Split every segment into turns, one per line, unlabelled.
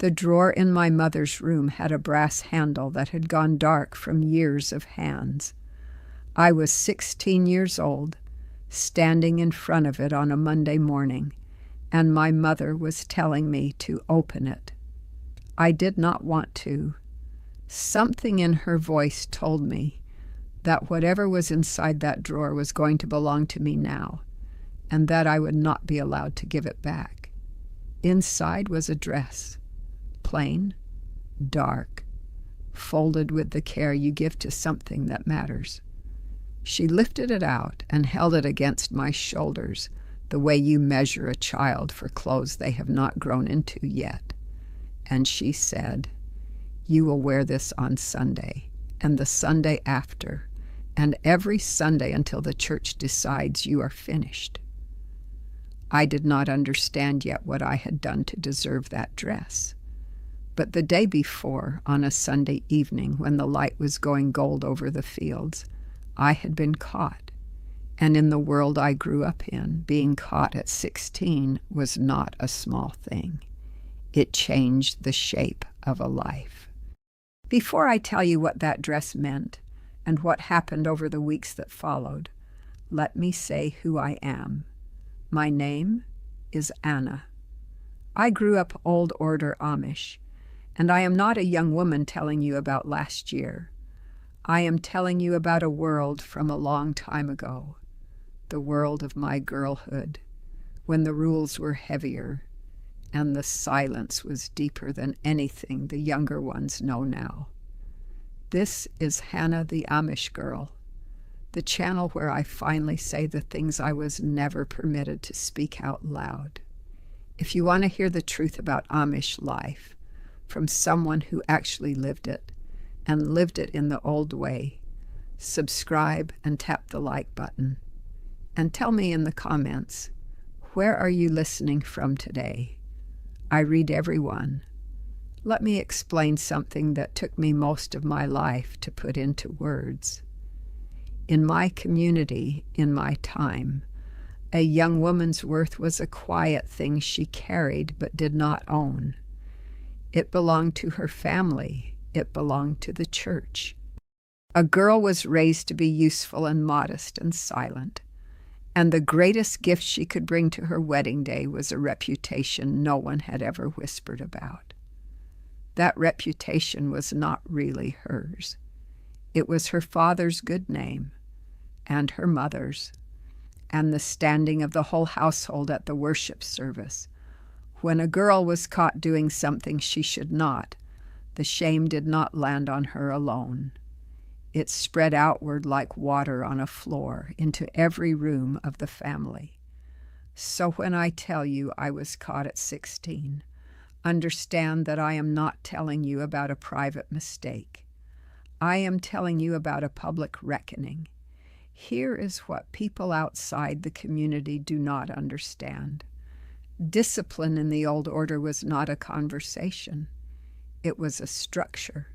The drawer in my mother's room had a brass handle that had gone dark from years of hands. I was 16 years old, standing in front of it on a Monday morning, and my mother was telling me to open it. I did not want to. Something in her voice told me that whatever was inside that drawer was going to belong to me now, and that I would not be allowed to give it back. Inside was a dress, plain, dark, folded with the care you give to something that matters. She lifted it out and held it against my shoulders, the way you measure a child for clothes they have not grown into yet. And she said, "You will wear this on Sunday, and the Sunday after, and every Sunday until the church decides you are finished." I did not understand yet what I had done to deserve that dress. But the day before, on a Sunday evening when the light was going gold over the fields, I had been caught. And in the world I grew up in, being caught at 16 was not a small thing. It changed the shape of a life. Before I tell you what that dress meant and what happened over the weeks that followed, let me say who I am. My name is Anna. I grew up Old Order Amish, and I am not a young woman telling you about last year. I am telling you about a world from a long time ago, the world of my girlhood, when the rules were heavier and the silence was deeper than anything the younger ones know now. This is Hannah the Amish Girl, the channel where I finally say the things I was never permitted to speak out loud. If you want to hear the truth about Amish life from someone who actually lived it, and lived it in the old way, subscribe and tap the like button. And tell me in the comments, where are you listening from today? I read everyone. Let me explain something that took me most of my life to put into words. In my community, in my time, a young woman's worth was a quiet thing she carried but did not own. It belonged to her family. It belonged to the church. A girl was raised to be useful and modest and silent, and the greatest gift she could bring to her wedding day was a reputation no one had ever whispered about. That reputation was not really hers. It was her father's good name, and her mother's, and the standing of the whole household at the worship service. When a girl was caught doing something she should not, the shame did not land on her alone. It spread outward like water on a floor into every room of the family. So when I tell you I was caught at 16, understand that I am not telling you about a private mistake. I am telling you about a public reckoning. Here is what people outside the community do not understand. Discipline in the old order was not a conversation. It was a structure,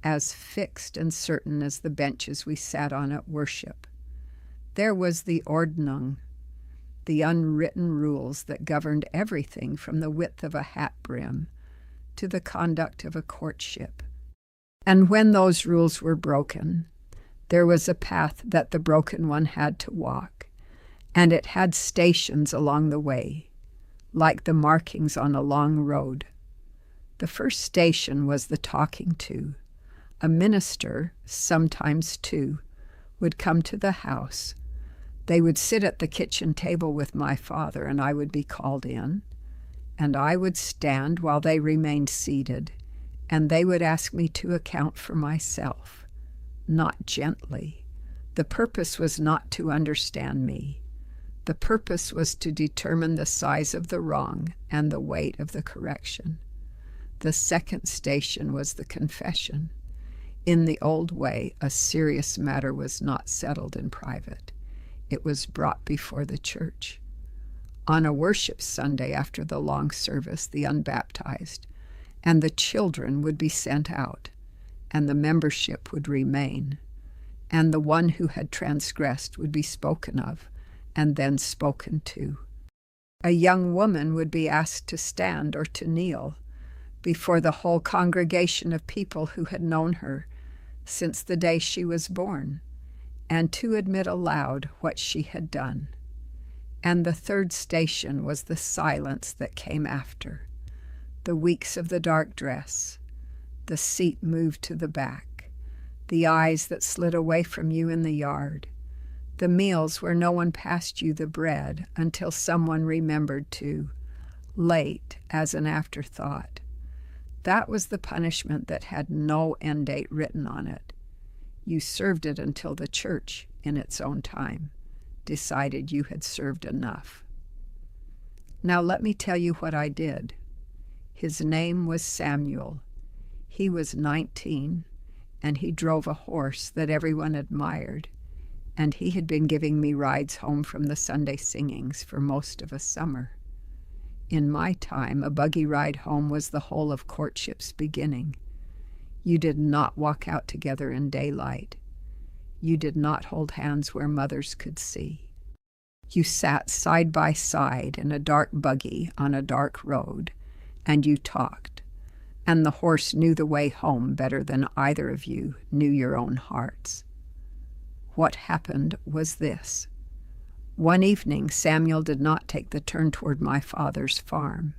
as fixed and certain as the benches we sat on at worship. There was the Ordnung, the unwritten rules that governed everything from the width of a hat brim to the conduct of a courtship. And when those rules were broken, there was a path that the broken one had to walk, and it had stations along the way, like the markings on a long road. The first station was the talking to. A minister, sometimes two, would come to the house. They would sit at the kitchen table with my father, and I would be called in, and I would stand while they remained seated, and they would ask me to account for myself, not gently. The purpose was not to understand me. The purpose was to determine the size of the wrong and the weight of the correction. The second station was the confession. In the old way, a serious matter was not settled in private. It was brought before the church. On a worship Sunday after the long service, the unbaptized and the children would be sent out, and the membership would remain, and the one who had transgressed would be spoken of and then spoken to. A young woman would be asked to stand or to kneel. before the whole congregation of people who had known her since the day she was born, and to admit aloud what she had done. And the third station was the silence that came after, the weeks of the dark dress, the seat moved to the back, the eyes that slid away from you in the yard, the meals where no one passed you the bread until someone remembered to, late as an afterthought. That was the punishment that had no end date written on it. You served it until the church, in its own time, decided you had served enough. Now let me tell you what I did. His name was Samuel. He was 19, and he drove a horse that everyone admired, and he had been giving me rides home from the Sunday singings for most of a summer. In my time, a buggy ride home was the whole of courtship's beginning. You did not walk out together in daylight. You did not hold hands where mothers could see. You sat side by side in a dark buggy on a dark road, and you talked, and the horse knew the way home better than either of you knew your own hearts. What happened was this. One evening, Samuel did not take the turn toward my father's farm.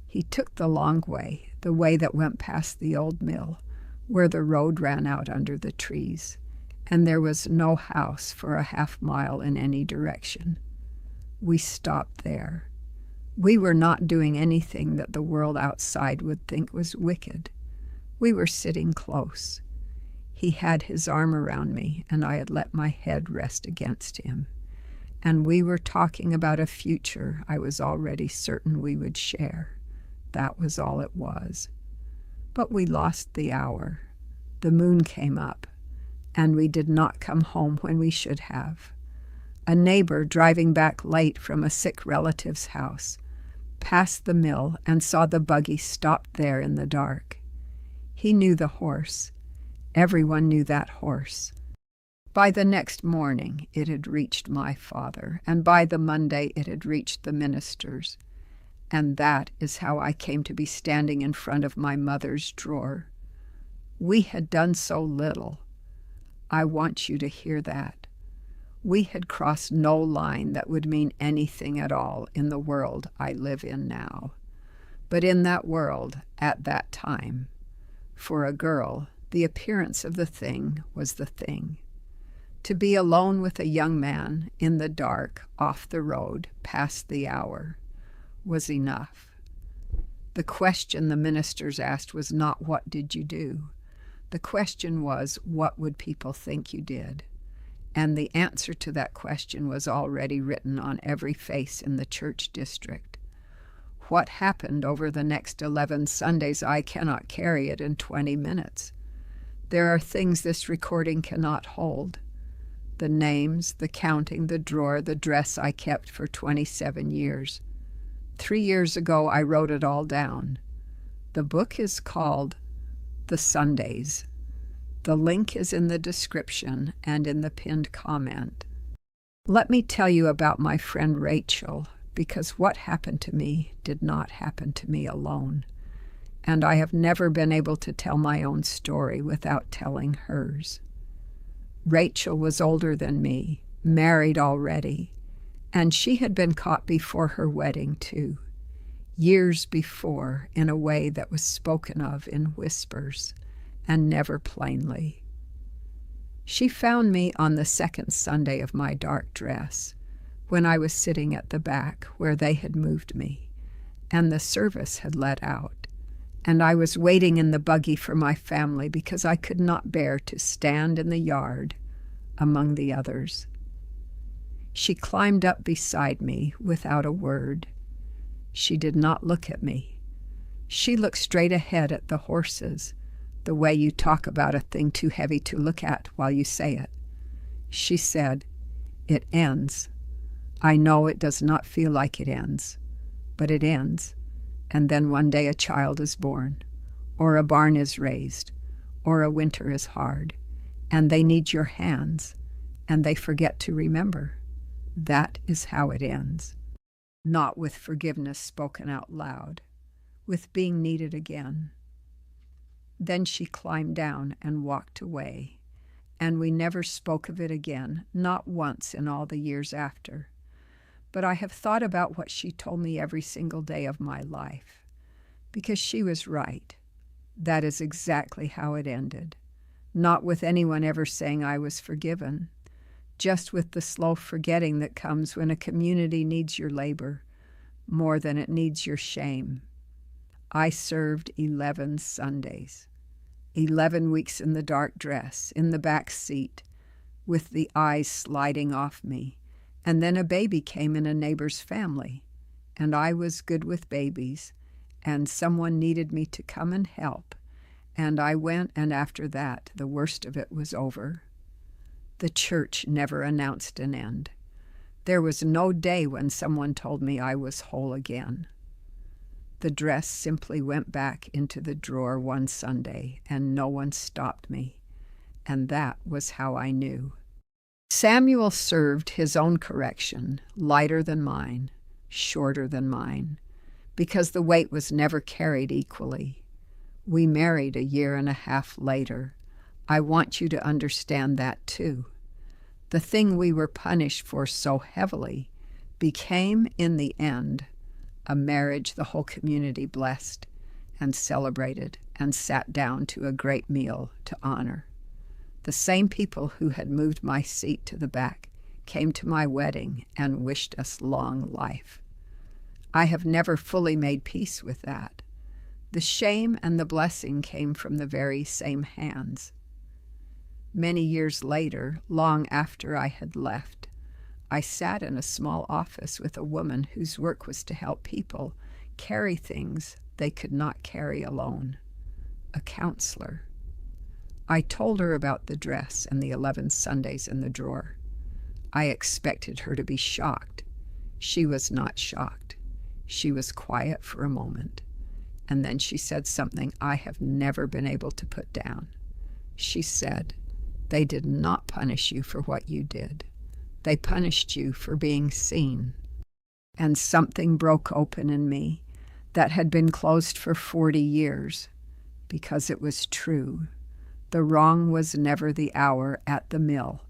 He took the long way, the way that went past the old mill, where the road ran out under the trees, and there was no house for a half-mile in any direction. We stopped there. We were not doing anything that the world outside would think was wicked. We were sitting close. He had his arm around me, and I had let my head rest against him. And we were talking about a future I was already certain we would share. That was all it was. But we lost the hour. The moon came up, and we did not come home when we should have. A neighbor, driving back late from a sick relative's house, passed the mill and saw the buggy stopped there in the dark. He knew the horse. Everyone knew that horse. By the next morning, it had reached my father, and by the Monday, it had reached the ministers. And that is how I came to be standing in front of my mother's drawer. We had done so little. I want you to hear that. We had crossed no line that would mean anything at all in the world I live in now. But in that world, at that time, for a girl, the appearance of the thing was the thing. To be alone with a young man in the dark, off the road, past the hour, was enough. The question the ministers asked was not, "What did you do?" The question was, "What would people think you did?" And the answer to that question was already written on every face in the church district. What happened over the next 11 Sundays, I cannot carry it in 20 minutes. There are things this recording cannot hold. The names, the counting, the drawer, the dress I kept for 27 years. 3 years ago, I wrote it all down. The book is called The Sundays. The link is in the description and in the pinned comment. Let me tell you about my friend Rachel, because what happened to me did not happen to me alone, and I have never been able to tell my own story without telling hers. Rachel was older than me, married already, and she had been caught before her wedding too, years before, in a way that was spoken of in whispers and never plainly. She found me on the second Sunday of my dark dress, when I was sitting at the back where they had moved me, and the service had let out, and I was waiting in the buggy for my family because I could not bear to stand in the yard among the others. She climbed up beside me without a word. She did not look at me. She looked straight ahead at the horses, the way you talk about a thing too heavy to look at while you say it. She said, "It ends. I know it does not feel like it ends, but it ends. And then one day a child is born, or a barn is raised, or a winter is hard, and they need your hands, and they forget to remember. That is how it ends." Not with forgiveness spoken out loud. with being needed again. Then she climbed down and walked away, and we never spoke of it again, not once in all the years after. But I have thought about what she told me every single day of my life, because she was right. That is exactly how it ended, not with anyone ever saying I was forgiven, just with the slow forgetting that comes when a community needs your labor more than it needs your shame. I served 11 Sundays, 11 weeks in the dark dress, in the back seat, with the eyes sliding off me, and then a baby came in a neighbor's family, and I was good with babies, and someone needed me to come and help, and I went, and after that, the worst of it was over. The church never announced an end. There was no day when someone told me I was whole again. The dress simply went back into the drawer one Sunday, and no one stopped me, and that was how I knew. Samuel served his own correction, lighter than mine, shorter than mine, because the weight was never carried equally. We married a year and a half later. I want you to understand that too. The thing we were punished for so heavily became, in the end, a marriage the whole community blessed and celebrated and sat down to a great meal to honor. The same people who had moved my seat to the back came to my wedding and wished us long life. I have never fully made peace with that. The shame and the blessing came from the very same hands. Many years later, long after I had left, I sat in a small office with a woman whose work was to help people carry things they could not carry alone, a counselor. I told her about the dress and the 11 Sundays in the drawer. I expected her to be shocked. She was not shocked. She was quiet for a moment, and then she said something I have never been able to put down. She said, "They did not punish you for what you did. They punished you for being seen." And something broke open in me that had been closed for 40 years, because it was true. The wrong was never the hour at the mill.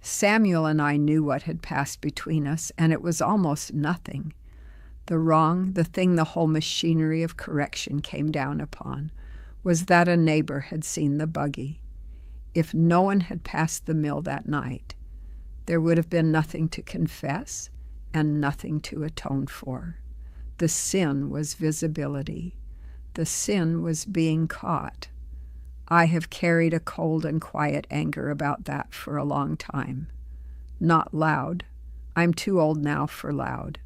Samuel and I knew what had passed between us, and it was almost nothing. The wrong, the thing the whole machinery of correction came down upon, was that a neighbor had seen the buggy. If no one had passed the mill that night, there would have been nothing to confess and nothing to atone for. The sin was visibility. The sin was being caught. I have carried a cold and quiet anger about that for a long time. Not loud. I'm too old now for loud.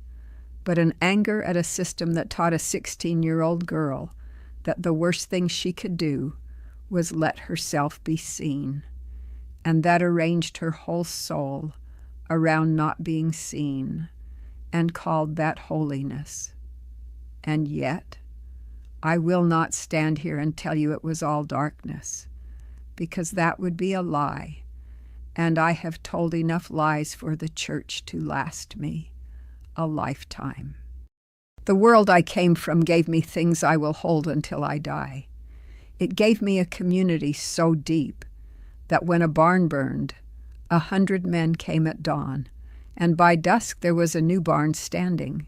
But an anger at a system that taught a 16-year-old girl that the worst thing she could do was let herself be seen, and that arranged her whole soul around not being seen, and called that holiness. And yet, I will not stand here and tell you it was all darkness, because that would be a lie, and I have told enough lies for the church to last me a lifetime. The world I came from gave me things I will hold until I die. It gave me a community so deep that when a barn burned, 100 men came at dawn, and by dusk there was a new barn standing.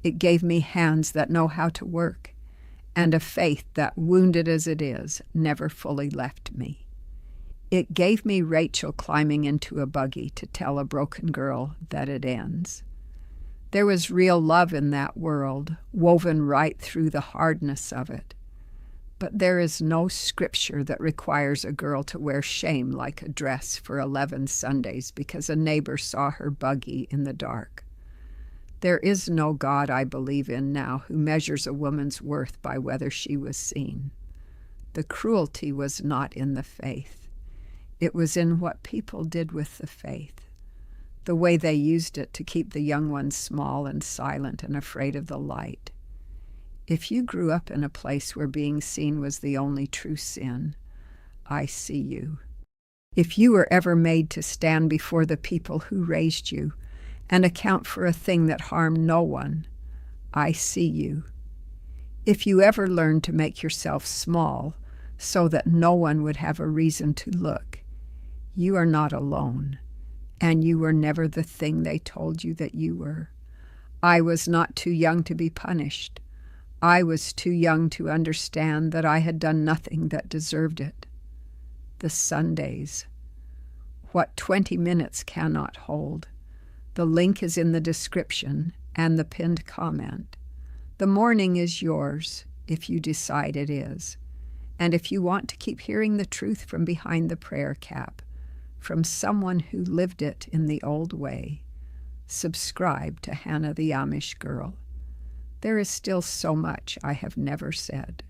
It gave me hands that know how to work, and a faith that, wounded as it is, never fully left me. It gave me Rachel climbing into a buggy to tell a broken girl that it ends. There was real love in that world, woven right through the hardness of it. But there is no scripture that requires a girl to wear shame like a dress for 11 Sundays because a neighbor saw her buggy in the dark. There is no God I believe in now who measures a woman's worth by whether she was seen. The cruelty was not in the faith. It was in what people did with the faith, the way they used it to keep the young ones small and silent and afraid of the light. If you grew up in a place where being seen was the only true sin, I see you. If you were ever made to stand before the people who raised you and account for a thing that harmed no one, I see you. If you ever learned to make yourself small so that no one would have a reason to look, you are not alone, and you were never the thing they told you that you were. I was not too young to be punished. I was too young to understand that I had done nothing that deserved it. The Sundays. What 20 minutes cannot hold. The link is in the description and the pinned comment. The morning is yours, if you decide it is. And if you want to keep hearing the truth from behind the prayer cap, from someone who lived it in the old way, subscribe to Hannah the Amish Girl. There is still so much I have never said.